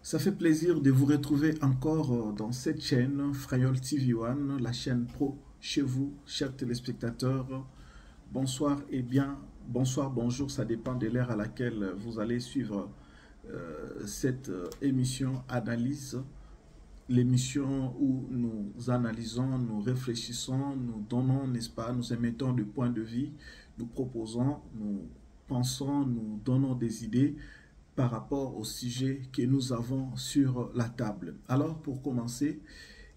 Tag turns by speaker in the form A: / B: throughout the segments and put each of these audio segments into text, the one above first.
A: Ça fait plaisir de vous retrouver encore dans cette chaîne Frayol TV One, la chaîne pro chez vous, chers téléspectateurs. Bonsoir et bien, bonsoir, bonjour, ça dépend de l'heure à laquelle vous allez suivre cette émission Analyse, l'émission où nous analysons, nous réfléchissons, nous donnons, n'est-ce pas, nous émettons des points de vue, nous proposons, nous pensons, nous donnons des idées par rapport au sujet que nous avons sur la table. Alors, pour commencer,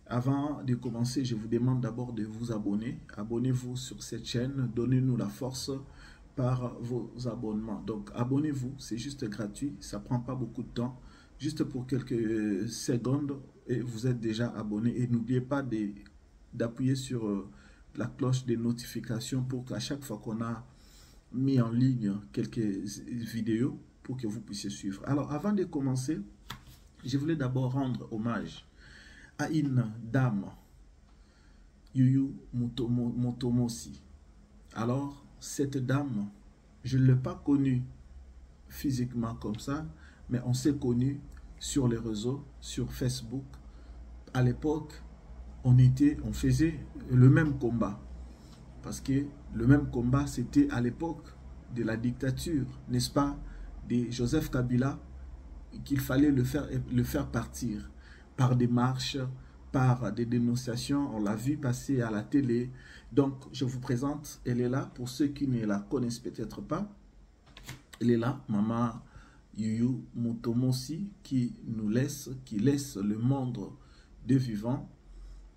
A: avant de commencer, je vous demande d'abord de vous abonner. Abonnez-vous sur cette chaîne, donnez-nous la force par vos abonnements. Donc, abonnez-vous, c'est juste gratuit, ça ne prend pas beaucoup de temps, juste pour quelques secondes, et vous êtes déjà abonné. Et n'oubliez pas d'appuyer sur la cloche des notifications pour qu'à chaque fois qu'on a mis en ligne quelques vidéos, pour que vous puissiez suivre. Alors, avant de commencer, je voulais d'abord rendre hommage à une dame, Yuyu Motomosi. Alors, cette dame, je ne l'ai pas connue physiquement comme ça, mais on s'est connus sur les réseaux, sur Facebook. À l'époque, on faisait le même combat. Parce que le même combat, c'était à l'époque de la dictature, n'est-ce pas, de Joseph Kabila, qu'il fallait le faire partir par des marches, par des dénonciations. On l'a vu passer à la télé. Donc, je vous présente, elle est là. Pour ceux qui ne la connaissent peut-être pas, elle est là, Maman Yuyu Motomosi, qui laisse le monde des vivants.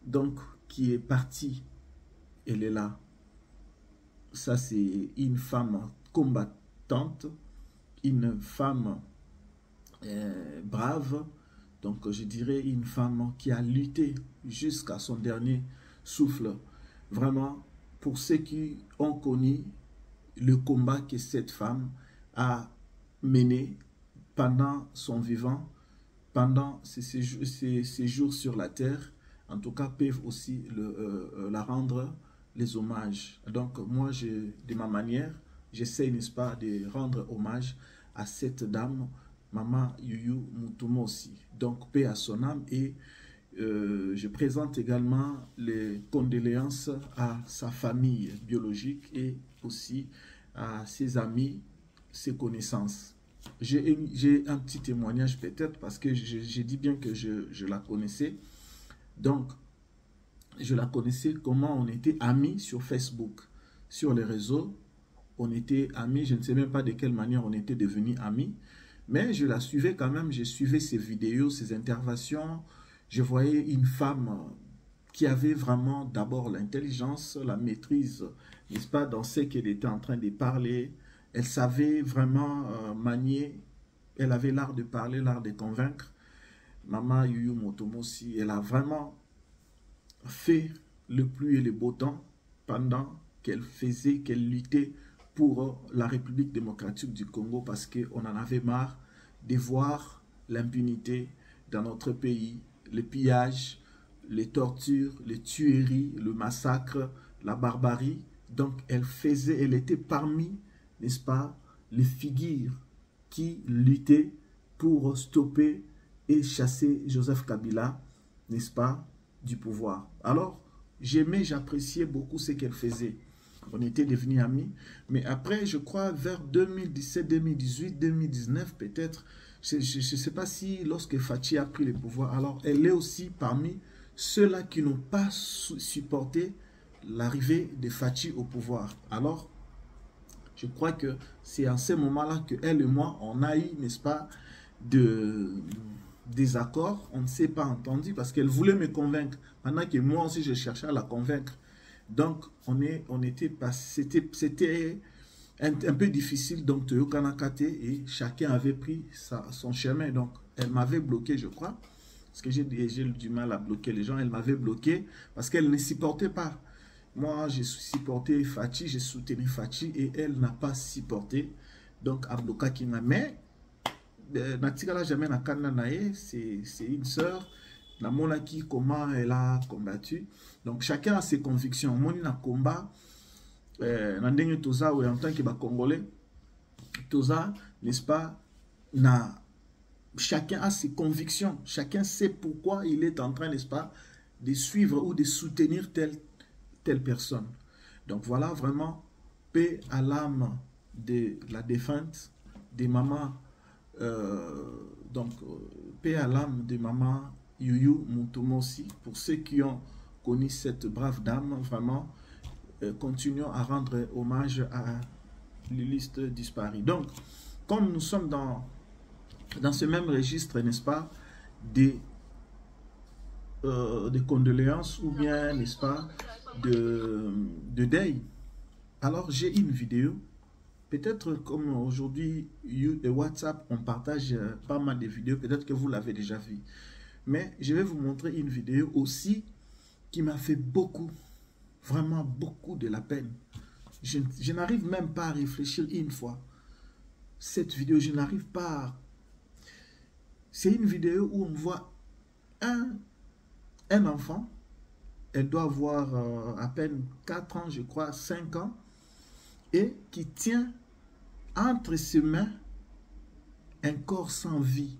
A: Donc, qui est partie, elle est là. Ça, c'est une femme combattante, une femme brave, donc je dirais une femme qui a lutté jusqu'à son dernier souffle. Vraiment, pour ceux qui ont connu le combat que cette femme a mené pendant son vivant, pendant ses jours sur la terre, en tout cas peuvent aussi la rendre les hommages. Donc moi, de ma manière, j'essaie, n'est-ce pas, de rendre hommage à cette dame, Maman Yuyu Motomosi. Donc, paix à son âme, et je présente également les condoléances à sa famille biologique et aussi à ses amis, ses connaissances. J'ai un petit témoignage peut-être parce que j'ai dit bien que je la connaissais. Donc, je la connaissais comment on était amis sur Facebook, sur les réseaux. On était amis, je ne sais même pas de quelle manière on était devenus amis, mais je la suivais quand même, je suivais ses vidéos, ses interventions. Je voyais une femme qui avait vraiment d'abord l'intelligence, la maîtrise, n'est-ce pas, dans ce qu'elle était en train de parler. Elle savait vraiment manier, elle avait l'art de parler, l'art de convaincre. Maman Yuyu Motomosi, elle a vraiment fait le pluie et le beau temps pendant qu'elle luttait pour la République démocratique du Congo, parce qu'on en avait marre de voir l'impunité dans notre pays, les pillages, les tortures, les tueries, le massacre, la barbarie. Donc elle était parmi, n'est-ce pas, les figures qui luttaient pour stopper et chasser Joseph Kabila, n'est-ce pas, du pouvoir. Alors, j'aimais, j'appréciais beaucoup ce qu'elle faisait. On était devenus amis. Mais après, je crois, vers 2017, 2018, 2019, peut-être, je ne sais pas si lorsque Fachi a pris le pouvoir, alors elle est aussi parmi ceux-là qui n'ont pas supporté l'arrivée de Fachi au pouvoir. Alors, je crois que c'est en ce moment-là que elle et moi, on a eu, n'est-ce pas, des accords. On ne s'est pas entendu parce qu'elle voulait me convaincre, pendant que moi aussi, je cherchais à la convaincre. Donc, c'était un peu difficile, donc de Yokanakate, et chacun avait pris son chemin. Donc, elle m'avait bloqué, je crois, parce que j'ai du mal à bloquer les gens. Elle m'avait bloqué parce qu'elle ne supportait pas. Moi, j'ai supporté Fachi, j'ai soutenu Fachi, et elle n'a pas supporté. Donc, Abdoka Kinga. Mais, Natikala jamais na kanda nae, c'est une sœur. Namonaki comment elle a combattu. Donc chacun a ses convictions. Moni na combat, nandenge toza ou en tant que Congolais, toza, n'est-ce pas, na chacun a ses convictions, chacun sait pourquoi il est en train, n'est-ce pas, de suivre ou de soutenir telle personne. Donc voilà, vraiment, paix à l'âme de la défunte, des mamans, paix à l'âme de maman Youyou Mutumosi. Pour ceux qui ont connu cette brave dame, vraiment, continuons à rendre hommage à l'illustre disparu. Donc, comme nous sommes dans ce même registre, n'est-ce pas, des condoléances ou bien, n'est-ce pas, de deuil. Alors, j'ai une vidéo. Peut-être comme aujourd'hui, WhatsApp, on partage pas mal de vidéos. Peut-être que vous l'avez déjà vu. Mais je vais vous montrer une vidéo aussi qui m'a fait beaucoup, vraiment beaucoup de la peine. Je n'arrive même pas à réfléchir une fois. Cette vidéo, je n'arrive pas à... C'est une vidéo où on voit un enfant. Elle doit avoir à peine 4 ans, je crois, 5 ans. Et qui tient entre ses mains un corps sans vie.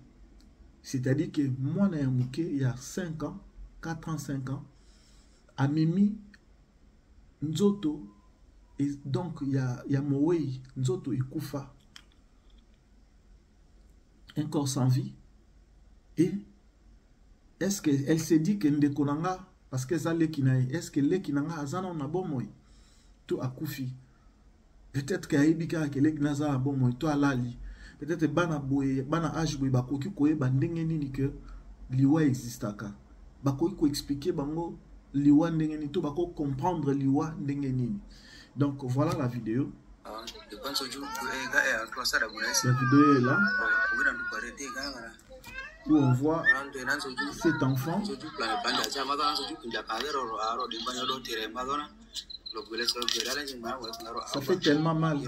A: C'est-à-dire que moi, il y a 5 ans, 4 ans, 5 ans, à Mimi, Nzoto, et donc il y a Mowei, Nzoto et Koufa. Un corps sans vie. Et est-ce qu'elle s'est dit que Ndekonanga, parce que ça l'ekinaï, est-ce que l'ekinanga azana on a bon moi, tout a Koufi. Peut-être qu'il y a Ibika qui est naza bon moi, tout a lali. Peut-être bana boye, bana ajboye bakoki koye bandenge nini que liwa existaka. Bakoki ko expliquer bango liwa ndenge nini, to bako comprendre liwa ndenge nini. Donc voilà la vidéo. La vidéo est là, où on voit cet enfant. Ça fait tellement mal.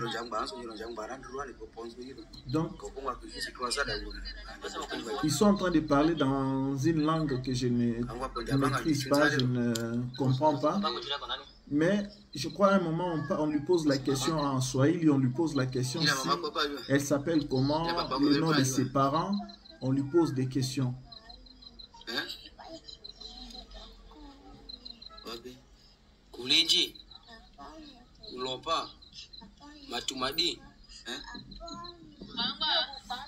A: Donc, ils sont en train de parler dans une langue que je ne maîtrise pas, je ne comprends pas. Mais je crois à un moment, on lui pose la question en Swahili, on lui pose la question si elle s'appelle comment, le nom de ses parents, on lui pose des questions.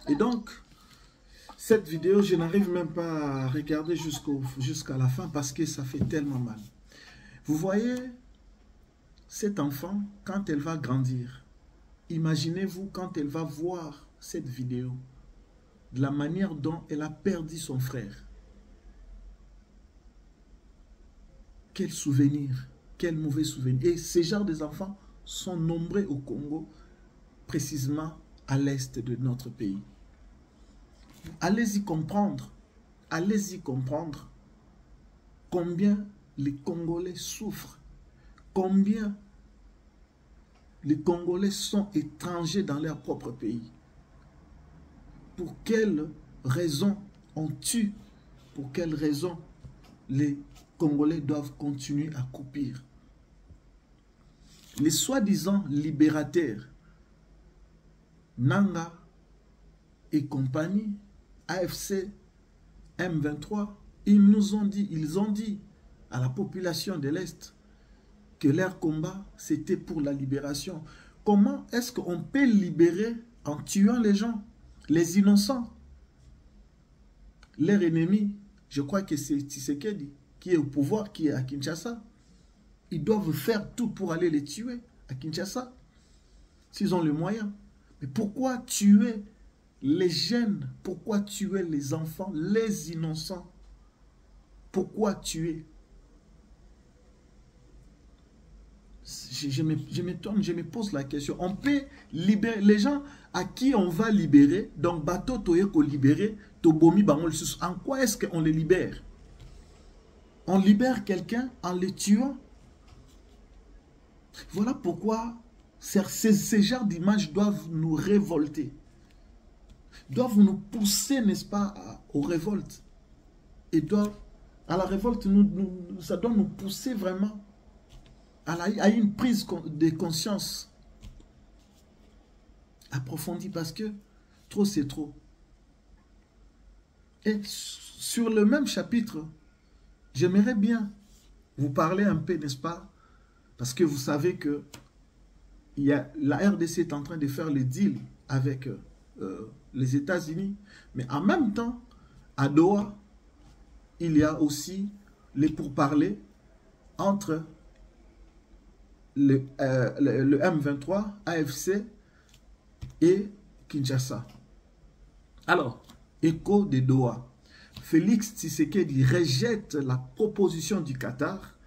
A: Et donc, cette vidéo, je n'arrive même pas à regarder jusqu'à la fin parce que ça fait tellement mal. Vous voyez, cet enfant, quand elle va grandir, imaginez-vous quand elle va voir cette vidéo, de la manière dont elle a perdu son frère. Quel souvenir, quel mauvais souvenir. Et ces genres d'enfants sont nombreux au Congo, précisément à l'est de notre pays. Allez-y comprendre combien les Congolais souffrent, combien les Congolais sont étrangers dans leur propre pays. Pour quelles raisons on tue, pour quelles raisons les Congolais doivent continuer à croupir. Les soi-disant libérateurs, Nanga et compagnie, AFC, M23, ils ont dit à la population de l'Est que leur combat, c'était pour la libération. Comment est-ce qu'on peut libérer en tuant les gens, les innocents? Leur ennemi, je crois que c'est Tshisekedi, qui est au pouvoir, qui est à Kinshasa. Ils doivent faire tout pour aller les tuer à Kinshasa, s'ils ont le moyen. Mais pourquoi tuer les jeunes? Pourquoi tuer les enfants, les innocents? Pourquoi tuer? Je m'étonne, je me pose la question. On peut libérer les gens à qui on va libérer. Donc, bateau toyeko libérer, tobomi bangol sus. En quoi est-ce qu'on les libère? On libère quelqu'un en les tuant. Voilà pourquoi ces genres d'images doivent nous révolter. Doivent nous pousser, n'est-ce pas, aux révoltes. Et à la révolte, ça doit nous pousser vraiment à une prise de conscience approfondie, parce que trop c'est trop. Et sur le même chapitre, j'aimerais bien vous parler un peu, n'est-ce pas? Parce que vous savez que la RDC est en train de faire le deal avec les États-Unis. Mais en même temps, à Doha, il y a aussi les pourparlers entre le M23, AFC et Kinshasa. Alors, écho de Doha. Félix Tshisekedi rejette la proposition du Qatar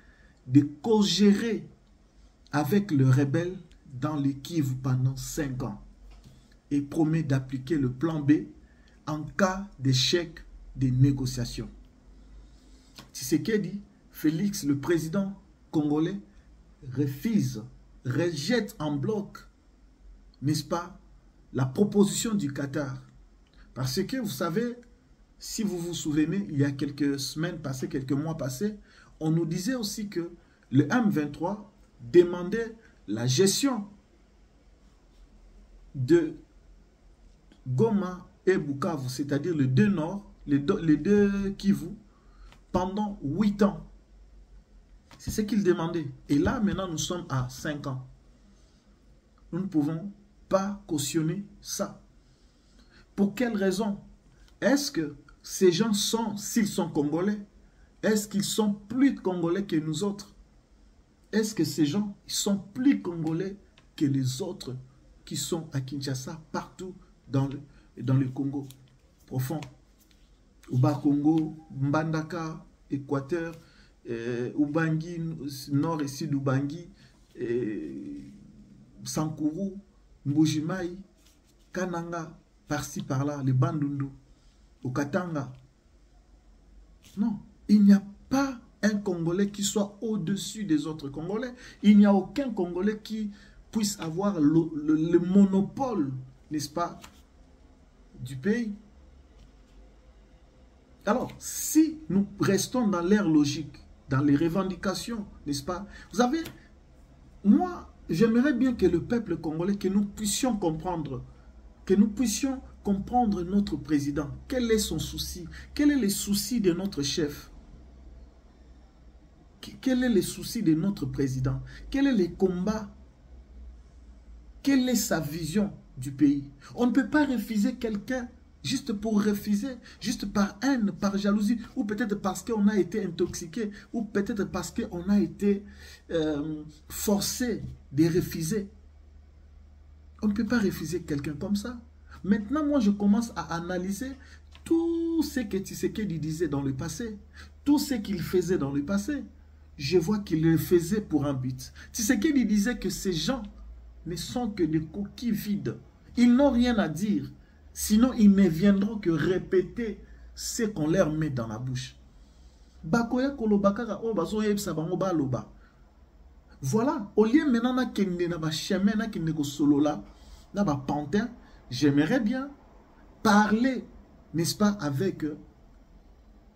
A: de co-gérer avec le rebelle dans le Kivu pendant 5 ans et promet d'appliquer le plan B en cas d'échec des négociations. Tshisekedi, Félix, le président congolais, rejette en bloc, n'est-ce pas, la proposition du Qatar. Parce que vous savez, si vous vous souvenez, il y a quelques semaines passées, quelques mois passés, on nous disait aussi que le M23 demandait la gestion de Goma et Bukavu, c'est-à-dire les deux nord, les deux Kivu, pendant 8 ans. C'est ce qu'il demandait. Et là, maintenant, nous sommes à 5 ans. Nous ne pouvons pas cautionner ça. Pour quelle raison? Est-ce que ces gens sont, s'ils sont congolais, est-ce qu'ils sont plus congolais que nous autres? Est-ce que ces gens sont plus congolais que les autres qui sont à Kinshasa, partout dans le Congo profond? Au Bas-Congo, Mbandaka, Équateur, Ubangi, nord et sud Ubangi, Sankuru, Mbujimai, Kananga, par-ci par-là, les Bandundu, au Katanga. Non, il n'y a pas un Congolais qui soit au-dessus des autres Congolais. Il n'y a aucun Congolais qui puisse avoir le monopole, n'est-ce pas, du pays. Alors, si nous restons dans l'ère logique, dans les revendications, n'est-ce pas? Vous savez, moi, j'aimerais bien que le peuple congolais, que nous puissions comprendre notre président. Quel est son souci? Quel est le souci de notre chef? Quel est le souci de notre président? Quel est le combat? Quelle est sa vision du pays? On ne peut pas refuser quelqu'un juste pour refuser, juste par haine, par jalousie, ou peut-être parce qu'on a été intoxiqué, ou peut-être parce qu'on a été forcé de refuser. On ne peut pas refuser quelqu'un comme ça. Maintenant, moi, je commence à analyser tout ce que Tshisekedi disait dans le passé, tout ce qu'il faisait dans le passé. Je vois qu'il le faisait pour un but. Tshisekedi disait que ces gens ne sont que des coquilles vides. Ils n'ont rien à dire. Sinon, ils ne viendront que répéter ce qu'on leur met dans la bouche. Voilà. Au lieu maintenant de chemin, j'aimerais bien parler, n'est-ce pas, avec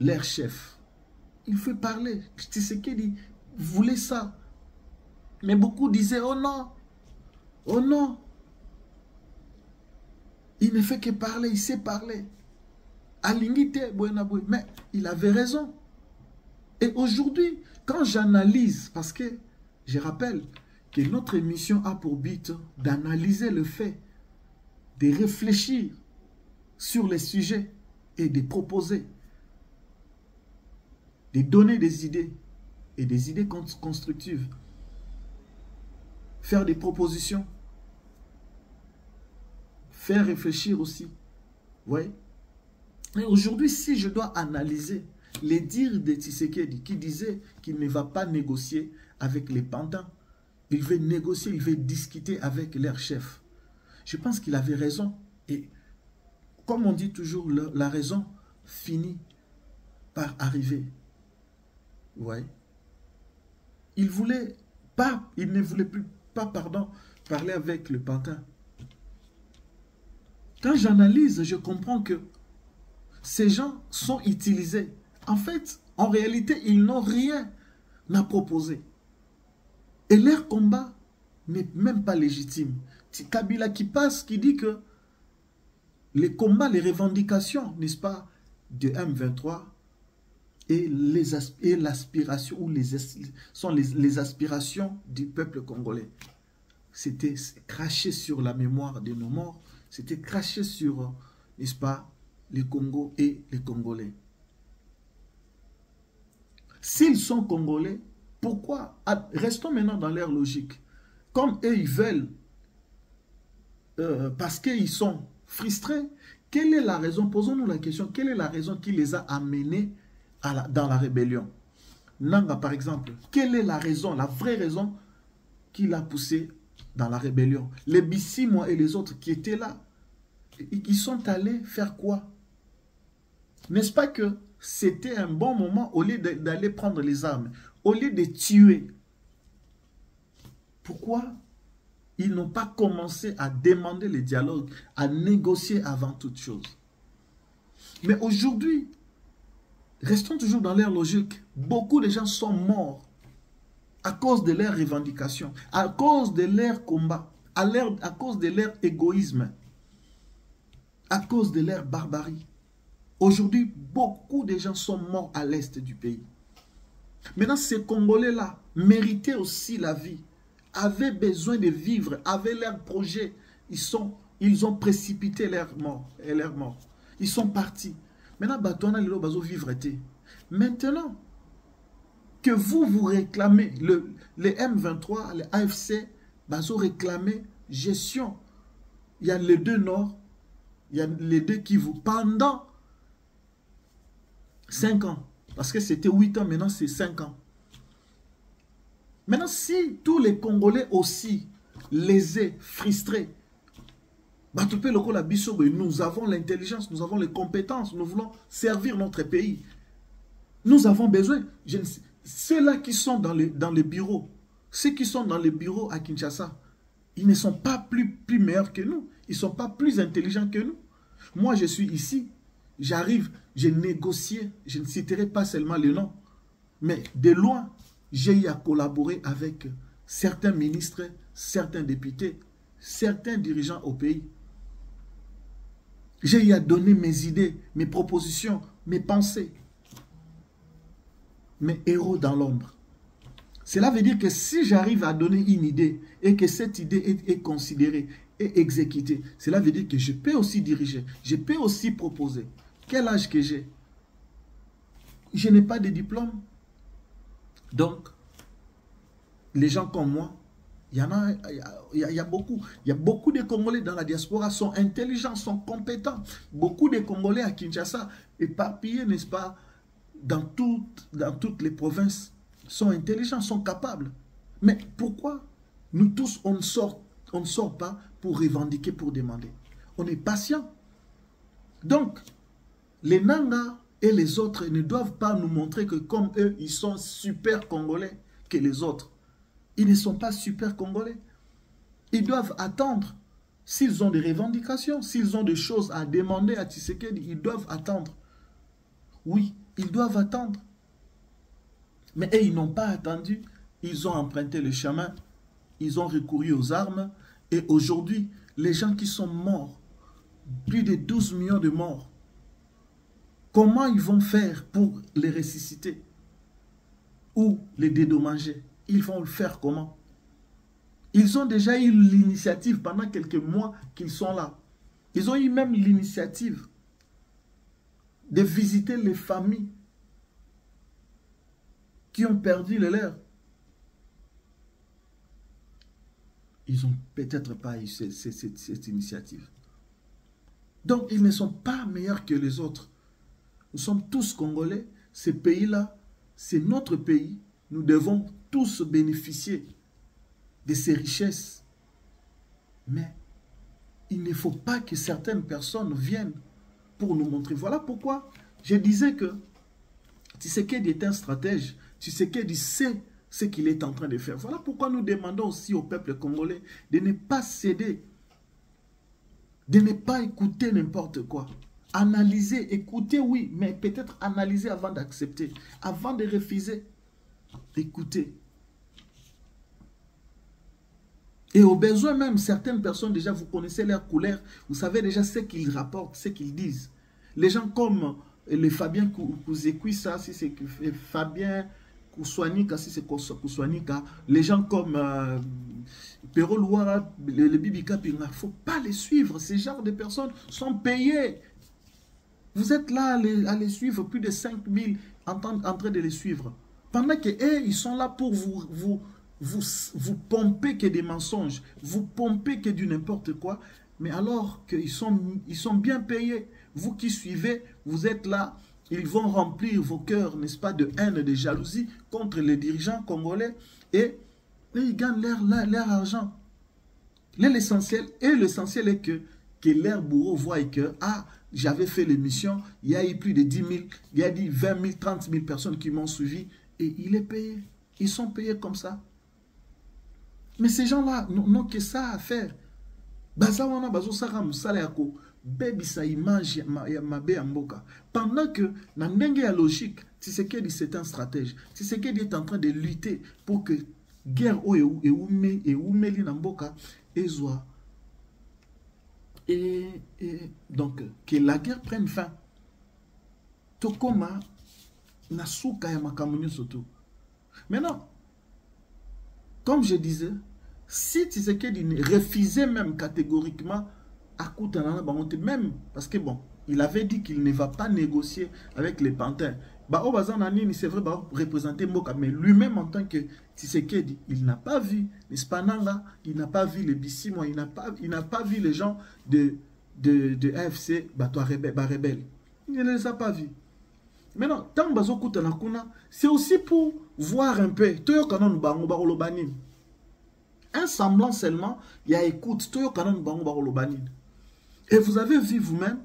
A: leur chef. Il faut parler. Tu sais qu'il voulait ça. Mais beaucoup disaient, oh non, oh non. Il ne fait que parler, il sait parler. Mais il avait raison. Et aujourd'hui, quand j'analyse, parce que je rappelle que notre émission a pour but d'analyser le fait, de réfléchir sur les sujets et de proposer, de donner des idées et des idées constructives, faire des propositions, faire réfléchir aussi. Vous voyez? Et aujourd'hui, si je dois analyser les dires de Tshisekedi qui disait qu'il ne va pas négocier avec les pantins, il veut négocier, il veut discuter avec leur chef. Je pense qu'il avait raison. Et comme on dit toujours, la raison finit par arriver. Vous voyez? Il ne voulait plus parler avec le pantin. Quand j'analyse, je comprends que ces gens sont utilisés. En fait, en réalité, ils n'ont rien à proposer. Et leur combat n'est même pas légitime. Kabila qui passe, qui dit que les combats, les revendications, n'est-ce pas, de M23 et l'aspiration, ou sont les aspirations du peuple congolais. C'était craché sur la mémoire de nos morts, c'était craché sur, n'est-ce pas, le Congo et les Congolais. S'ils sont Congolais, pourquoi? Restons maintenant dans leur logique. Comme eux, ils veulent, parce qu'ils sont frustrés, quelle est la raison? Posons-nous la question, quelle est la raison qui les a amenés dans la rébellion? Nanga, par exemple, quelle est la raison, la vraie raison qui l'a poussé dans la rébellion? Les Bissimo et les autres qui étaient là, ils sont allés faire quoi? N'est-ce pas que c'était un bon moment au lieu d'aller prendre les armes, au lieu de tuer? Pourquoi ils n'ont pas commencé à demander le dialogue, à négocier avant toute chose? Mais aujourd'hui, restons toujours dans leur logique. Beaucoup de gens sont morts à cause de leurs revendications, à cause de leur combat, à cause de leur égoïsme, à cause de leur barbarie. Aujourd'hui, beaucoup de gens sont morts à l'est du pays. Maintenant, ces Congolais-là méritaient aussi la vie, avaient besoin de vivre, avaient leur projet. Ils ont précipité leur mort. Ils sont partis. Maintenant, maintenant que vous réclamez, les M23, les AFC, bazo réclamer gestion. Il y a les deux Nord, il y a les deux Kivu pendant 5 ans. Parce que c'était 8 ans, maintenant c'est 5 ans. Maintenant, si tous les Congolais aussi, lésés, frustrés, nous avons l'intelligence, nous avons les compétences, nous voulons servir notre pays. Nous avons besoin. Ceux-là qui sont dans les bureaux, ceux qui sont dans les bureaux à Kinshasa, ils ne sont pas plus meilleurs que nous. Ils ne sont pas plus intelligents que nous. Moi, je suis ici. J'arrive, j'ai négocié. Je ne citerai pas seulement le nom. Mais de loin, j'ai eu à collaborer avec certains ministres, certains députés, certains dirigeants au pays. J'ai eu à donner mes idées, mes propositions, mes pensées. Mes héros dans l'ombre. Cela veut dire que si j'arrive à donner une idée et que cette idée est considérée et exécutée, cela veut dire que je peux aussi diriger, je peux aussi proposer. Quel âge que j'ai? Je n'ai pas de diplôme. Donc, les gens comme moi, il y a beaucoup. Il y a beaucoup de Congolais dans la diaspora sont intelligents, sont compétents. Beaucoup de Congolais à Kinshasa, éparpillés, n'est-ce pas, dans toutes les provinces, sont intelligents, sont capables. Mais pourquoi nous tous, on ne sort pas pour revendiquer, pour demander? On est patient. Donc, les Nanga et les autres ne doivent pas nous montrer que comme eux, ils sont super Congolais que les autres. Ils ne sont pas super Congolais. Ils doivent attendre. S'ils ont des revendications, s'ils ont des choses à demander à Tshisekedi, ils doivent attendre. Oui, ils doivent attendre. Mais eux, ils n'ont pas attendu. Ils ont emprunté le chemin. Ils ont recouru aux armes. Et aujourd'hui, les gens qui sont morts, plus de 12 millions de morts, comment ils vont faire pour les ressusciter ou les dédommager? Ils vont le faire comment? Ils ont déjà eu l'initiative pendant quelques mois qu'ils sont là. Ils ont eu même l'initiative de visiter les familles qui ont perdu le leur. Ils n'ont peut-être pas eu cette initiative. Donc, ils ne sont pas meilleurs que les autres. Nous sommes tous Congolais. Ces pays-là, c'est notre pays. Nous devons tous bénéficier de ces richesses. Mais il ne faut pas que certaines personnes viennent pour nous montrer. Voilà pourquoi je disais que Tshisekedi est un stratège. Tshisekedi sait ce qu'il est en train de faire. Voilà pourquoi nous demandons aussi au peuple congolais de ne pas céder, de ne pas écouter n'importe quoi. Analyser, écouter, oui, mais peut-être analyser avant d'accepter, avant de refuser. Écoutez. Et au besoin même, certaines personnes, déjà, vous connaissez leur couleur, vous savez déjà ce qu'ils rapportent, ce qu'ils disent. Les gens comme les Fabien Kouzekouissa, si c'est Fabien Kouswanika, si c'est Kouswanika, les gens comme Pero Louara, le Bibi Cap, il ne faut pas les suivre. Ces genres de personnes sont payées. Vous êtes là à les suivre, plus de 5000 en train de les suivre. Pendant que ils sont là pour vous pomper que des mensonges, vous pomper que du n'importe quoi, mais alors qu'ils sont bien payés. Vous qui suivez, vous êtes là, ils vont remplir vos cœurs, n'est-ce pas, de haine, de jalousie contre les dirigeants congolais et ils gagnent leur argent. L'essentiel est que leur bourreau voit que, ah, j'avais fait l'émission, il y a eu plus de 10 000, il y a eu 20 000, 30 000 personnes qui m'ont suivi et il est payé. Ils sont payés comme ça. Mais ces gens-là n'ont que ça à faire. Bazawana bazo sara musala yako bebi sa image ya mabe ya mboka. Pendant que na ndenge ya logique, Tshisekedi c'est un stratège. Tshisekedi est en train de lutter pour que guerre o et umeli na mboka ezwa. Et donc que la guerre prenne fin. Tokoma na suka ya makamunyo soto. Maintenant, comme je disais, si Tshisekedi refusait même catégoriquement à Koutanana Bangote, même parce que bon, il avait dit qu'il ne va pas négocier avec les panthères. Bah, au Bazanani, c'est vrai, bah, représenter Mboka, mais lui-même en tant que Tshisekedi, il n'a pas vu les Spananga, il n'a pas vu les Bissimo, il n'a pas vu les gens de AFC, rebelle. Il ne les a pas vus. Maintenant, tant Bazo Koutanakuna, c'est aussi pour voir un peu. Toyo Kanon Bango Barolobanin. Un semblant seulement, il y a écoute, Toyo Kanon Bango Barolobanin. Et vous avez vu vous-même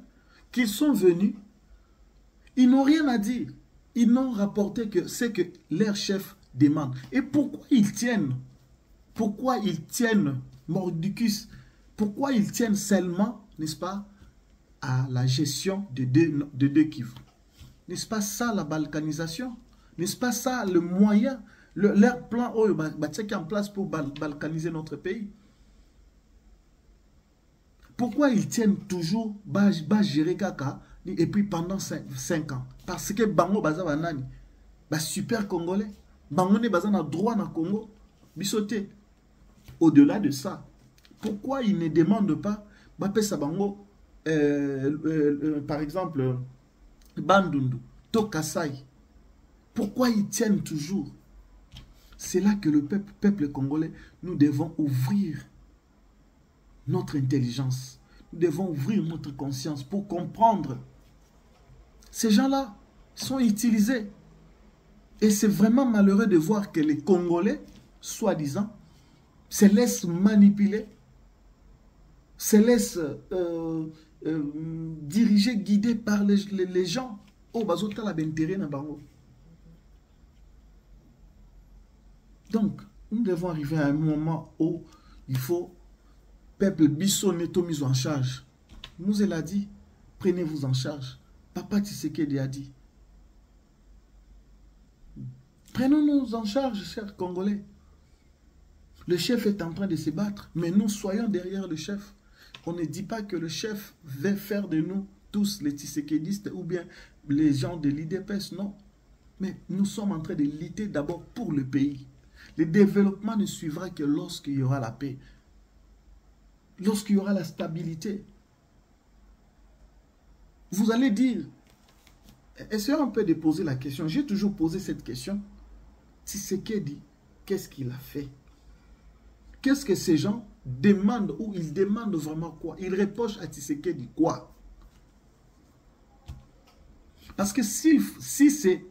A: qu'ils sont venus, ils n'ont rien à dire. Ils n'ont rapporté que ce que leur chef demande. Et pourquoi ils tiennent? Pourquoi ils tiennent Mordicus? Pourquoi ils tiennent seulement, n'est-ce pas, à la gestion de deux Kivu? N'est-ce pas ça la balkanisation? N'est-ce pas ça le moyen, leur plan en place pour balkaniser notre pays? Pourquoi ils tiennent toujours bas gérer Kaka et puis pendant 5 ans? Parce que Bango Baza Banani, super congolais, Bango ne Baza na droit na Congo, bisoté. Au-delà de ça, pourquoi ils ne demandent pas Bango, par exemple, Bandundu, Tokasai? Pourquoi ils tiennent toujours? C'est là que le peuple congolais, nous devons ouvrir notre intelligence. Nous devons ouvrir notre conscience pour comprendre. Ces gens-là sont utilisés. Et c'est vraiment malheureux de voir que les Congolais, soi-disant, se laissent manipuler, se laissent diriger, guider par les gens. Oh, bazota la bentere na bango. Donc, nous devons arriver à un moment où il faut peuple biso neto mis en charge. Nous, elle a dit, prenez-vous en charge. Papa Tshisekedi a dit. Prenons-nous en charge, chers Congolais. Le chef est en train de se battre, mais nous soyons derrière le chef. On ne dit pas que le chef va faire de nous tous les Tshisekedistes ou bien les gens de l'IDPS, non. Mais nous sommes en train de lutter d'abord pour le pays. Le développement ne suivra que lorsqu'il y aura la paix. Lorsqu'il y aura la stabilité. Vous allez dire, essayons un peu de poser la question. J'ai toujours posé cette question. Tshisekedi, qu'est-ce qu'il a fait? Qu'est-ce que ces gens demandent ou ils demandent vraiment quoi? Ils reprochent à Tshisekedi quoi? Parce que si c'est...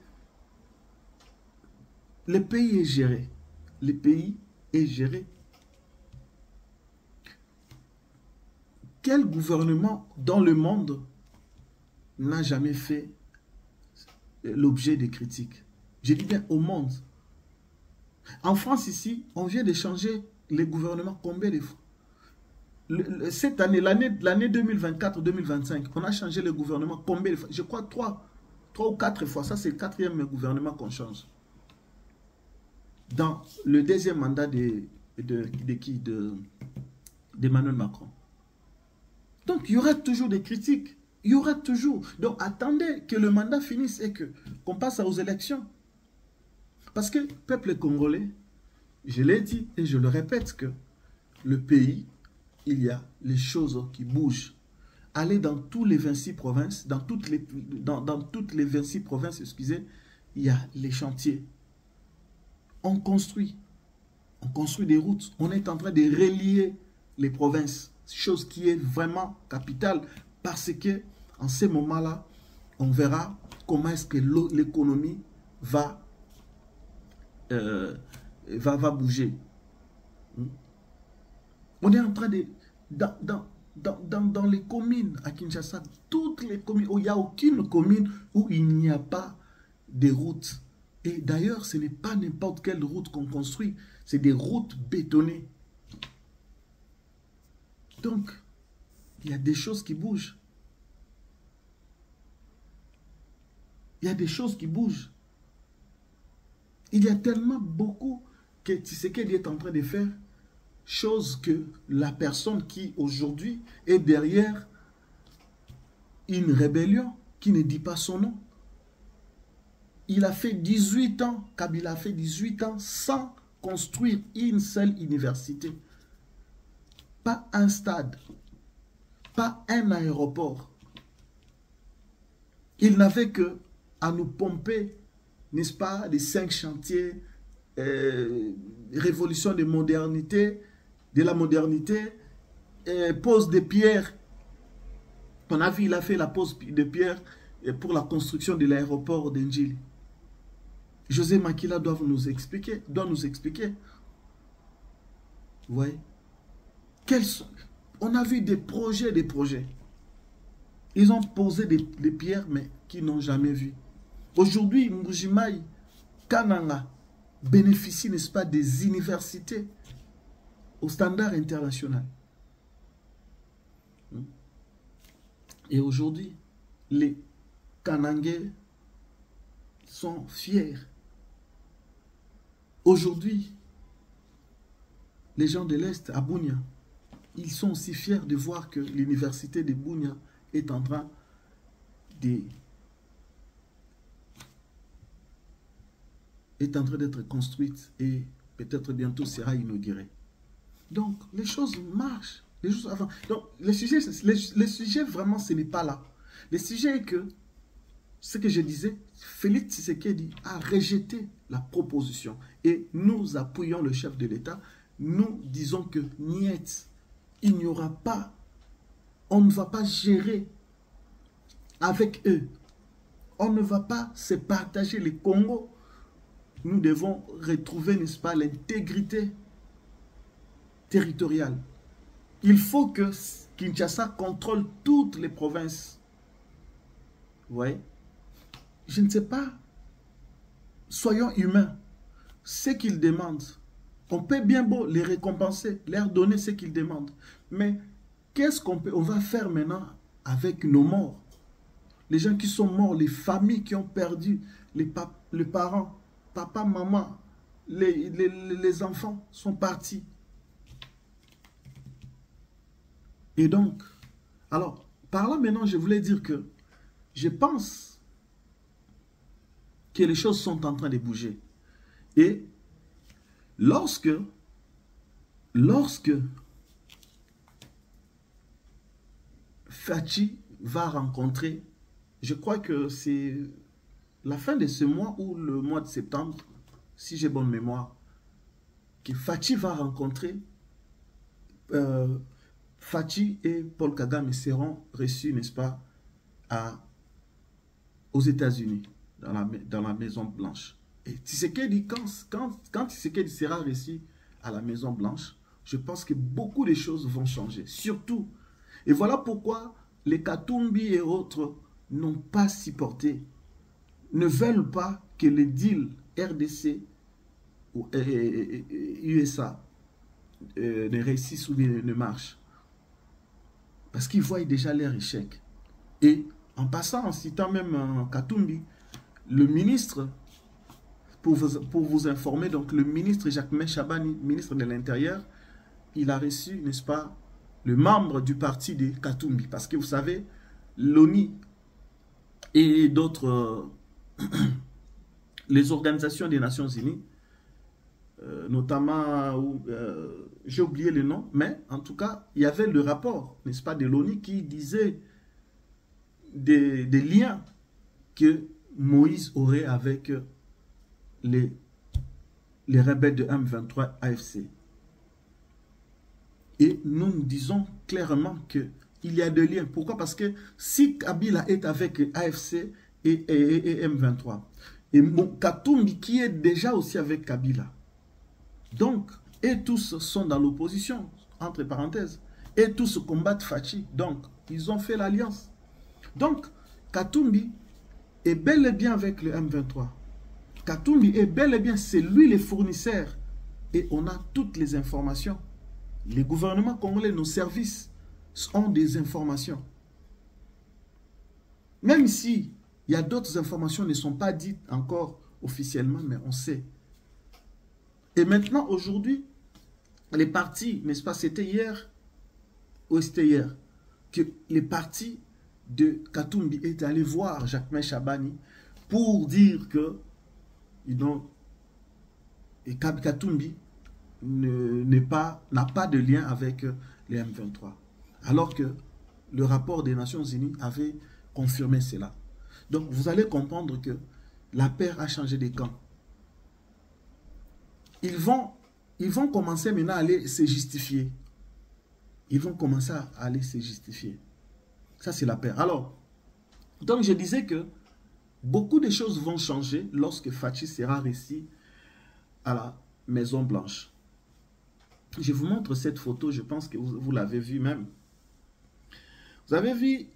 A: Le pays est géré. Le pays est géré. Quel gouvernement dans le monde n'a jamais fait l'objet de critiques? Je dis bien au monde. En France ici, on vient de changer les gouvernements combien de fois? Cette année, l'année 2024-2025, on a changé le gouvernement combien de fois? Je crois 3 ou 4 fois. Ça, c'est le 4e gouvernement qu'on change. Dans le 2e mandat d'Emmanuel Macron. Donc, il y aura toujours des critiques. Il y aura toujours. Donc, attendez que le mandat finisse et qu'on passe aux élections. Parce que, peuple congolais, je l'ai dit et je le répète que le pays, il y a les choses qui bougent. Allez dans tous les 26 provinces, dans toutes les 26 provinces, excusez, il y a les chantiers. On construit des routes. On est en train de relier les provinces. Chose qui est vraiment capitale parce que en ces moments-là, on verra comment est-ce que l'économie va bouger. On est en train de... Dans les communes à Kinshasa, toutes les communes, il n'y a aucune commune où il n'y a pas de routes. Et d'ailleurs, ce n'est pas n'importe quelle route qu'on construit, c'est des routes bétonnées. Donc, il y a des choses qui bougent. Il y a des choses qui bougent. Il y a tellement beaucoup que Tshisekedi est en train de faire, chose que la personne qui aujourd'hui est derrière une rébellion, qui ne dit pas son nom. Il a fait 18 ans, Kabila a fait 18 ans sans construire une seule université. Pas un stade, pas un aéroport. Il n'avait que à nous pomper, n'est-ce pas, les 5 chantiers, révolution de modernité, de la modernité, pose de pierres. On a vu, il a fait la pose de pierre pour la construction de l'aéroport d'Enjili. José Makila doit nous expliquer. Vous voyez? On a vu des projets. Ils ont posé des pierres, mais qui n'ont jamais vu. Aujourd'hui, Mbujimaï, Kananga, bénéficie, n'est-ce pas, des universités au standard international. Et aujourd'hui, les Kanangais sont fiers. Aujourd'hui, les gens de l'Est, à Bunia, ils sont aussi fiers de voir que l'université de Bunia est en train d'être construite et peut-être bientôt sera inaugurée. Donc, les choses marchent. Les choses avancent. Donc, le sujet vraiment, ce n'est pas là. Le sujet est que, ce que je disais, Félix Tshisekedi a rejeté la proposition. Et nous appuyons le chef de l'État. Nous disons que, niet, il n'y aura pas, on ne va pas gérer avec eux. On ne va pas se partager les Congo. Nous devons retrouver, n'est-ce pas, l'intégrité territoriale. Il faut que Kinshasa contrôle toutes les provinces. Vous voyez? Je ne sais pas. Soyons humains. Ce qu'ils demandent, on peut bien beau les récompenser, leur donner ce qu'ils demandent. Mais qu'est-ce qu'on va faire maintenant avec nos morts? Les gens qui sont morts, les familles qui ont perdu les parents, papa, maman, les enfants sont partis. Et donc, alors, par là maintenant, je voulais dire que je pense que les choses sont en train de bouger. Et lorsque Fachi va rencontrer, je crois que c'est la fin de ce mois ou le mois de septembre, si j'ai bonne mémoire, que Fachi va rencontrer, Fachi et Paul Kagame seront reçus, n'est-ce pas, aux États-Unis, dans la Maison Blanche. Et Tshisekedi, quand Tshisekedi sera reçu à la Maison Blanche, je pense que beaucoup de choses vont changer. Surtout, et voilà pourquoi les Katumbi et autres n'ont pas supporté, ne veulent pas que les deals RDC ou USA ne réussissent ou ne marchent. Parce qu'ils voient déjà leur échec. Et en passant, en citant même Katumbi, le ministre, pour vous informer, donc le ministre Jacques Chabani, ministre de l'Intérieur, il a reçu, n'est-ce pas, le membre du parti de Katumbi. Parce que vous savez, l'ONU et d'autres, les organisations des Nations Unies, notamment, j'ai oublié le nom, mais en tout cas, il y avait le rapport, n'est-ce pas, de l'ONU qui disait des liens que Moïse aurait avec les rebelles de M23 AFC. Et nous disons clairement qu'il y a des liens. Pourquoi? Parce que si Kabila est avec AFC et M23, et Katumbi qui est déjà aussi avec Kabila, donc, et tous sont dans l'opposition, entre parenthèses, et tous combattent Fachi, donc, ils ont fait l'alliance. Donc, Katumbi est bel et bien avec le M23. Katumbi est bel et bien, c'est lui le fournisseur. Et on a toutes les informations. Les gouvernements congolais, nos services, ont des informations. Même si il y a d'autres informations qui ne sont pas dites encore officiellement, mais on sait. Et maintenant, aujourd'hui, les partis, n'est-ce pas, c'était hier, ou c'était hier, que les partis de Katumbi étaient allés voir Jacquemain Chabani pour dire que Katumbi n'a pas de lien avec les M23. Alors que le rapport des Nations Unies avait confirmé cela. Donc vous allez comprendre que la paix a changé de camp. Ils vont commencer maintenant à aller se justifier. Ils vont commencer à aller se justifier. Ça, c'est la paix. Alors, donc je disais que beaucoup de choses vont changer lorsque Fachi sera reçu à la Maison Blanche. Je vous montre cette photo, je pense que vous l'avez vue même. Vous avez vu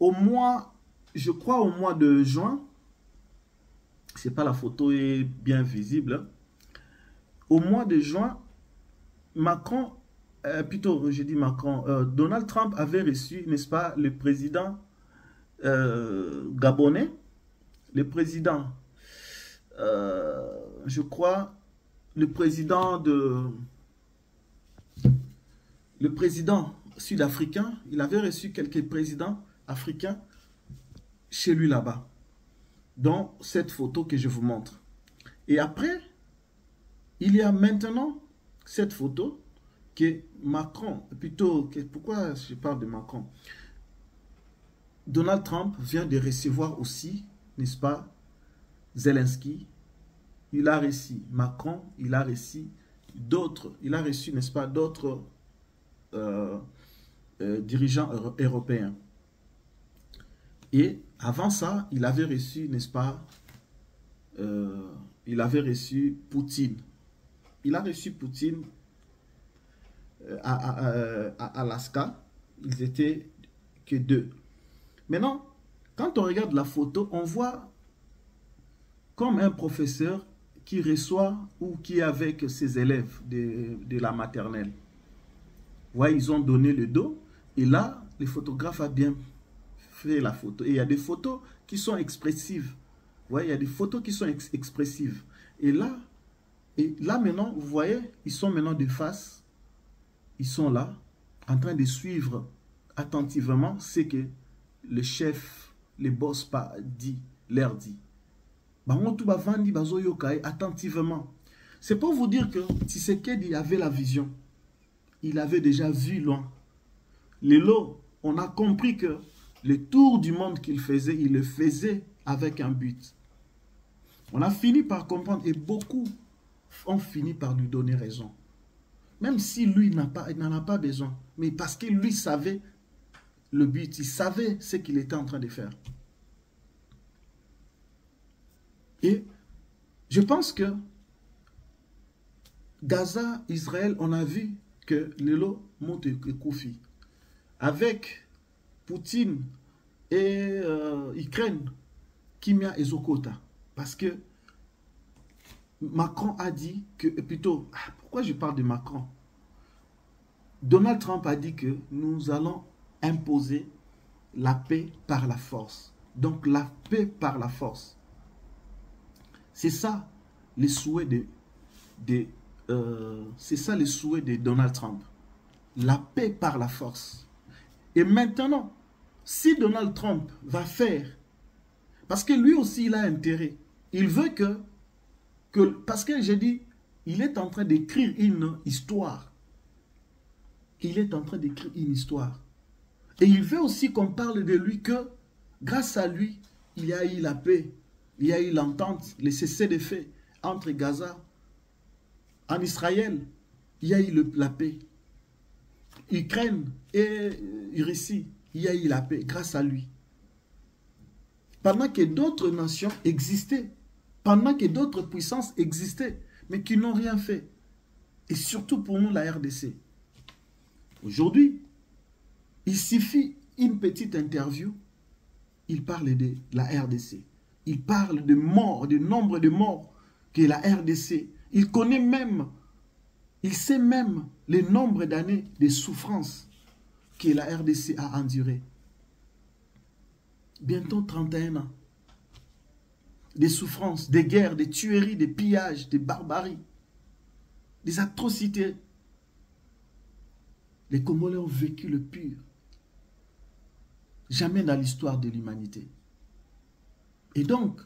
A: au mois, je crois au mois de juin, c'est pas la photo est bien visible. Au mois de juin, Macron, plutôt je dis Macron, Donald Trump avait reçu, n'est-ce pas, le président gabonais, le président, je crois, le président sud-africain, il avait reçu quelques présidents africains chez lui là-bas, dans cette photo que je vous montre. Et après, il y a maintenant cette photo que Macron, pourquoi je parle de Macron? Donald Trump vient de recevoir aussi, n'est-ce pas, Zelensky. Il a reçu Macron, il a reçu d'autres, n'est-ce pas, d'autres dirigeants européens. Et avant ça, il avait reçu, n'est-ce pas, il avait reçu Poutine. Il a reçu Poutine à Alaska. Ils étaient que deux. Maintenant, quand on regarde la photo, on voit comme un professeur qui reçoit ou qui est avec ses élèves de la maternelle. Vous voyez, ils ont donné le dos. Et là, le photographe a bien fait la photo. Et il y a des photos qui sont expressives. Vous voyez, il y a des photos qui sont expressives. Et là maintenant, vous voyez, ils sont maintenant de face. Ils sont là, en train de suivre attentivement ce que le chef, le boss leur dit. Attentivement. C'est pour vous dire que Tshisekedi avait la vision. Il avait déjà vu loin. Lélo, on a compris que le tour du monde qu'il faisait, il le faisait avec un but. On a fini par comprendre et beaucoup ont fini par lui donner raison. Même si lui n'en a pas besoin. Mais parce que lui savait le but, il savait ce qu'il était en train de faire. Et je pense que Gaza, Israël, on a vu que Lelo monte Koufi. Avec Poutine et Ukraine, Kimia et Zokota. Parce que Macron a dit que, plutôt, pourquoi je parle de Macron? Donald Trump a dit que nous allons imposer la paix par la force. Donc la paix par la force. C'est ça les souhaits c'est ça les souhaits de Donald Trump. La paix par la force. Et maintenant, si Donald Trump va faire, parce que lui aussi il a intérêt, il veut parce que j'ai dit, il est en train d'écrire une histoire. Il est en train d'écrire une histoire. Et il veut aussi qu'on parle de lui, que grâce à lui, il y a eu la paix, il y a eu l'entente, le cessez-le-feu entre Gaza, en Israël, il y a eu la paix. Ukraine et Russie, il y a eu la paix grâce à lui. Pendant que d'autres nations existaient, pendant que d'autres puissances existaient, mais qui n'ont rien fait. Et surtout pour nous, la RDC. Aujourd'hui, il suffit une petite interview, il parle de la RDC. Il parle de morts, du nombre de morts que la RDC. Il connaît même, il sait même le nombre d'années de souffrances que la RDC a enduré. Bientôt 31 ans. Des souffrances, des guerres, des tueries, des pillages, des barbaries, des atrocités. Les Congolais ont vécu le pur. Jamais dans l'histoire de l'humanité. Et donc,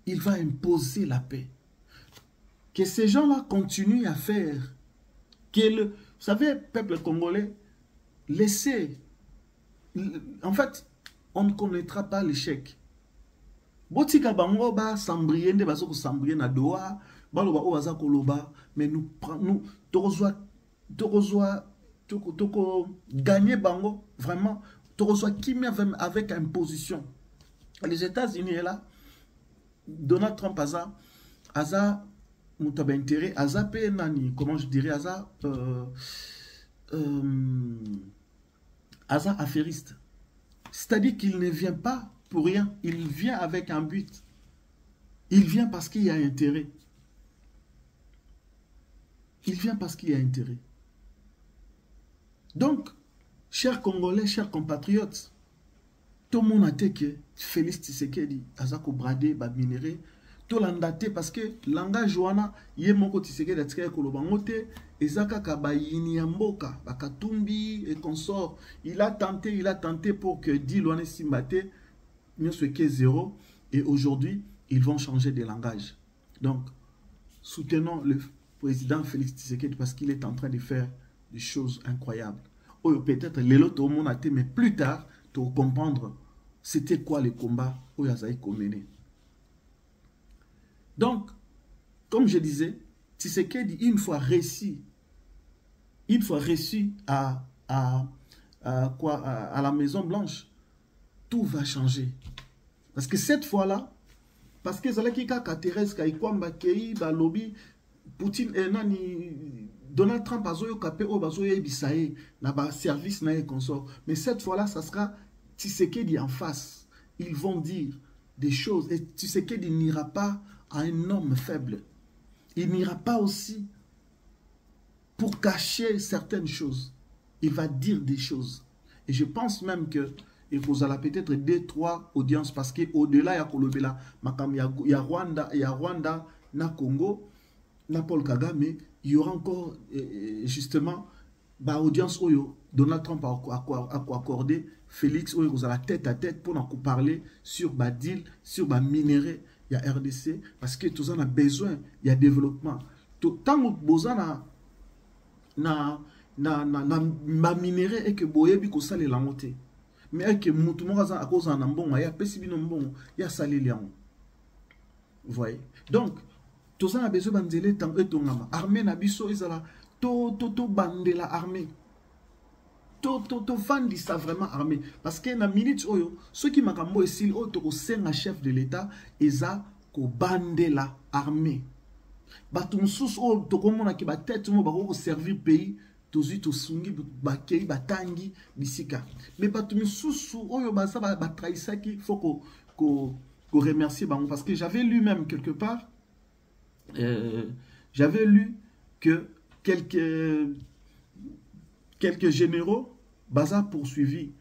A: il va imposer la paix. Que ces gens-là continuent à faire. Vous savez, peuple congolais, laissez. En fait, on ne connaîtra pas l'échec. Botika bango ba sambriye nde bazo ko sambriye na doa, baloba o baza koloba, mais nous toko gagner bango vraiment, toko kimia avec imposition. Les États-Unis est là, Donald Trump aza mutaba intérêt, aza pe nani, comment je dirais, aza affairiste. C'est-à-dire qu'il ne vient pas pour rien, il vient avec un but. Il vient parce qu'il y a intérêt. Il vient parce qu'il y a intérêt. Donc, chers Congolais, chers compatriotes, tout le monde a dit que Félix Tshisekedi a bradé, ba minéré, tout le monde a dit parce que langage wana, yemoko Tshisekedi a tiré kolobangote, ezaka kabayini yamboka, bakatumbi et consort. Il a tenté pour que Dilwane Simbate ne soit que zéro. Et aujourd'hui, ils vont changer de langage. Donc, soutenons le président Félix Tshisekedi parce qu'il est en train de faire des choses incroyables. Ou peut-être les autres au monde a été, mais plus tard, pour comprendre c'était quoi le combat où Yazaï mené. Donc, comme je disais, Tshisekedi, une fois réussi à la Maison Blanche, tout va changer. Parce que cette fois-là, parce que Zalakika Kateres Kaikwamba Kei Balobi Poutine et nani Donald Trump azoyo kapé o bazoyo bisaye na ba service na et consort. Mais cette fois-là, ça sera Tshisekedi en face. Ils vont dire des choses et Tshisekedi n'ira pas à un homme faible. Il n'ira pas aussi pour cacher certaines choses. Il va dire des choses. Et je pense même que il faut peut-être 2-3 audiences parce qu'au-delà, il y a Rwanda, na Congo, na Paul Kagame, il y aura encore justement audience où Donald Trump a accordé Félix où il a tête à tête pour nous parler sur deal, sur minerai, il y a RDC parce que tout ça a besoin, il y a développement. Tant que besoin na minerai et que boyebi ko sale la montée. Mais que tout le monde a cause en bon, il y a pesibino bon, il y a salé lion. Vous voyez? Donc, tout ça a besoin de bandeler tant et tongama. Armée na biso izala to bandela armée. To fandi ça vraiment armée parce que na minute oyo ceux qui makambo ici auto senga chef de l'état eza ko bandela armée. Batum sous o to komona ki ba tête mo ba ko servir pays. Tozi to sungi bakei batangi bisika mais batumi susu oyo basa ba trahisa ki faut ko remercier bango parce que j'avais lu même quelque part j'avais lu que quelques généraux basa poursuivi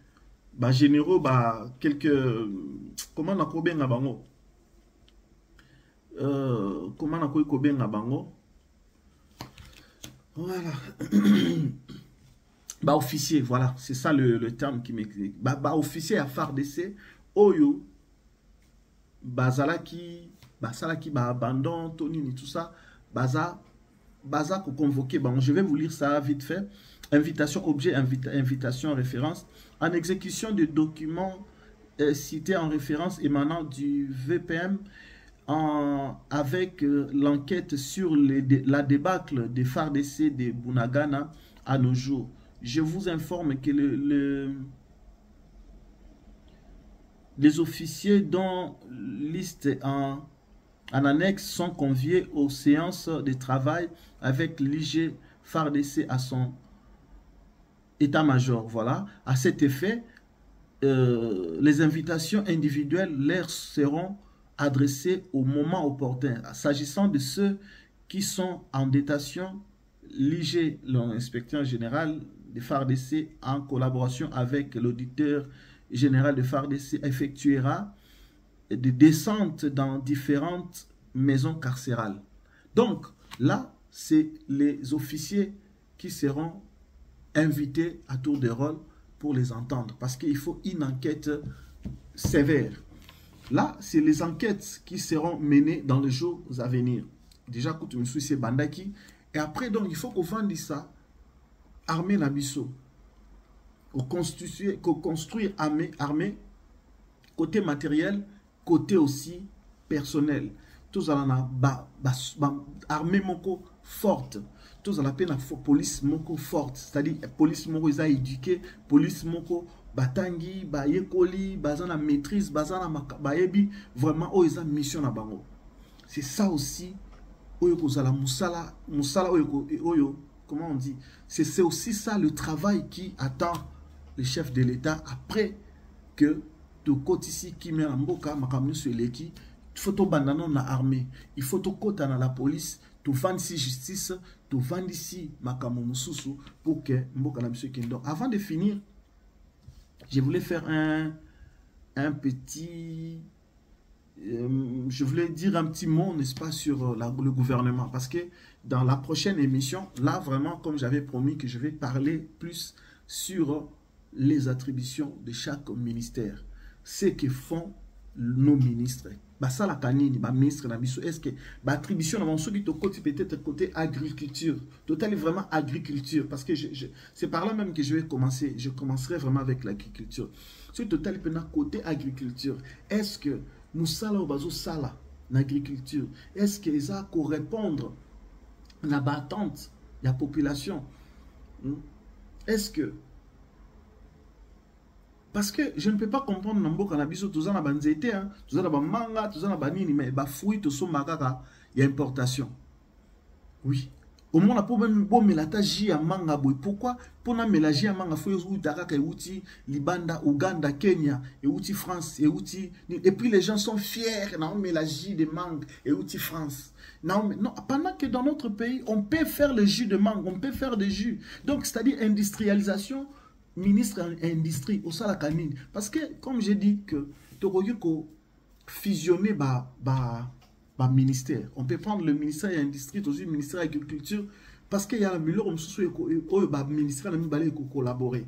A: généraux quelques comment na ko benga bango comment na ko benga bango. Voilà. Bah, officier, voilà, c'est ça le terme qui m'explique. Bah, officier à FARDC, Oyo, Salaki, abandon, Tony, tout ça, Baza qu'on convoqué. Bon, je vais vous lire ça vite fait. Invitation, objet, invitation, référence. En exécution de documents cités en référence émanant du VPM avec l'enquête sur la débâcle des FARDC de Bunagana à nos jours. Je vous informe que les officiers dont liste en annexe sont conviés aux séances de travail avec l'IG FARDC à son état-major. Voilà. À cet effet, les invitations individuelles leur seront adressées au moment opportun. S'agissant de ceux qui sont en détention, l'IG, l'inspecteur général de FARDC, en collaboration avec l'auditeur général de FARDC, effectuera des descentes dans différentes maisons carcérales. Donc, là, c'est les officiers qui seront invités à tour de rôle pour les entendre, parce qu'il faut une enquête sévère. Là, c'est les enquêtes qui seront menées dans les jours à venir. Déjà, quand je suis Bandaki, et après, donc, il faut qu'on vende ça, armée Nabiso, qu'on construise armée, côté matériel, côté aussi personnel. Tous à la armée moko forte. Tous à la peine police moko forte. C'est-à-dire police moko ils a éduqué, police moko batangi, ba yekoli, bazana maîtrise, bazana baebi vraiment oh ils ont mission na bango. C'est ça aussi oyo kozala musala oyo comment on dit? C'est aussi ça le travail qui attend le chef de l'État après que tu côté ici qui met en boka makamno sur l'équipe. Il faut que tu na armée, il faut que tu dans la police, tu vends ici justice, tu vends ici makamno susu pour que mboka na monsieur Kendo. Avant de finir, je voulais faire un petit je voulais dire un petit mot, n'est-ce pas, sur le gouvernement, parce que dans la prochaine émission, là vraiment, comme j'avais promis que je vais parler plus sur les attributions de chaque ministère, ce que font nos ministres. Ça la canine, ministre est-ce que l'attribution peut-être côté agriculture, total vraiment agriculture, parce que c'est par là même que je vais commencer, je commencerai vraiment avec l'agriculture. C'est total côté agriculture. Est-ce que nous salons bazo sala l'agriculture? Est-ce que ça correspond à la battante de la population? Est-ce que parce que je ne peux pas comprendre nambo cannabis tout ça na banzete hein, tout ça na manga, tout ça na banini mais ba fruit to so makaka ya importation. Oui. Au moins la problème bon melataji ya manga boy. Pourquoi pour na mélanger ya manga faut ou dakaka outi Libanda, Ouganda, Kenya et outi France et outi et puis les gens sont fiers na mélanger de mangue et outi France. Non, pendant que dans notre pays on peut faire le jus de mangue, on peut faire des jus. Donc c'est-à-dire industrialisation. Ministre industrie au Salakanine. Parce que, comme j'ai dit, que tu as fusionner ministère. On peut prendre le ministère de l'industrie, aussi le ministère de l'agriculture, parce qu'il y a un ministère qui collaborer.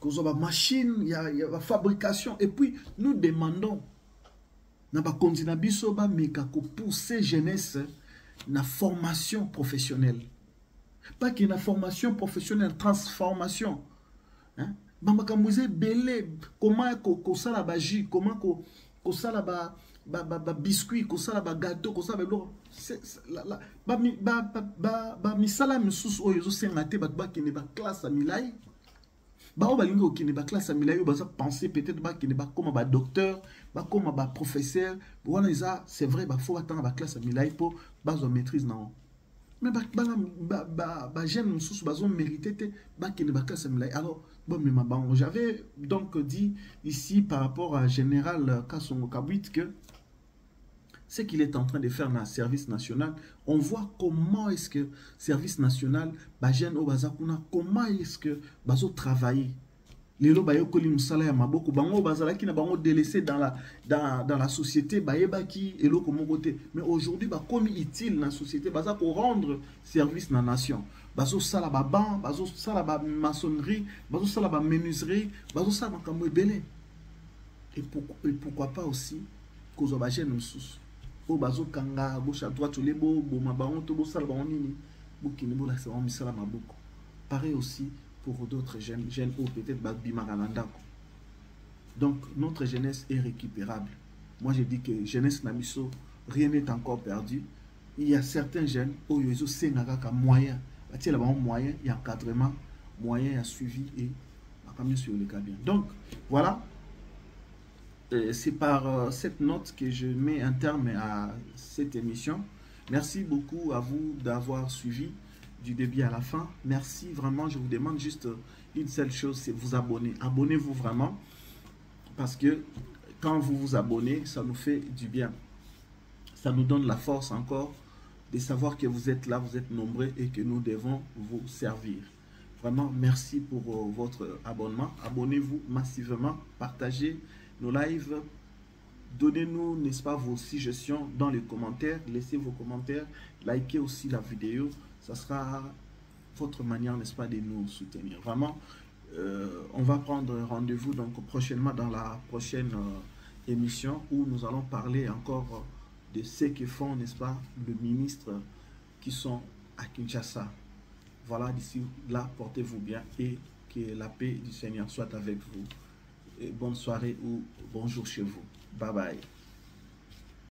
A: Il y a la machine, il y a la fabrication. Et puis, nous demandons, pour ces jeunesses, la formation professionnelle. Pas qu'il y ait une formation professionnelle, transformation. Hein? Comment ça la jus, comment ça la biscuit, ça la gâteau, ça la misala misusu oyo sengate ba qui ne ba classe milai. Ba balingo qui ne ba classe milai ba penser peut-être ba qui ne ba comme ba docteur, ba comme ba professeur. Voilà ça, c'est vrai ba faut attendre ba classe milai pour ba maîtrise non. Mais j'aime sous bazon mérité alors bon j'avais donc dit ici par rapport à général Kassongo Kabwit que ce qu'il est en train de faire dans le service national, on voit comment est-ce que service national comment est-ce que bazo travailler lelo bayokoli musala ya maboko bango bazalaki na bango délaissé dans la société bayebaki eloko moko te, mais aujourd'hui bakomi utile na société baza ko rendre service na nation, bazo sala ba ban, bazo sala ba maçonnerie, bazo sala ba menuiserie, bazo sala makambo ebele. Et pourquoi pas aussi kozwa ba jeune mususu o bazo kanga gauche à droite lebo boma bango to bo sala bango nini bokini bo la sa misala maboko. Pareil aussi pour d'autres jeunes ou peut-être Bimaranandako. Donc, notre jeunesse est récupérable. Moi, je dis que jeunesse Namiso, rien n'est encore perdu. Il y a certains jeunes où ils ont moyen. Il y a moyen, il y a encadrement, moyen, il y a suivi et sur le cas bien. Donc, voilà. C'est par cette note que je mets un terme à cette émission. Merci beaucoup à vous d'avoir suivi du début à la fin. Merci vraiment, je vous demande juste une seule chose, c'est vous abonner. Abonnez-vous vraiment, parce que quand vous vous abonnez, ça nous fait du bien. Ça nous donne la force encore de savoir que vous êtes là, vous êtes nombreux et que nous devons vous servir. Vraiment, merci pour votre abonnement. Abonnez-vous massivement, partagez nos lives, donnez-nous, n'est-ce pas, vos suggestions dans les commentaires, laissez vos commentaires, likez aussi la vidéo. Ça sera votre manière, n'est-ce pas, de nous soutenir. Vraiment, on va prendre rendez-vous donc prochainement dans la prochaine émission où nous allons parler encore de ce que font, n'est-ce pas, les ministres qui sont à Kinshasa. Voilà, d'ici là, portez-vous bien et que la paix du Seigneur soit avec vous. Et bonne soirée ou bonjour chez vous. Bye bye.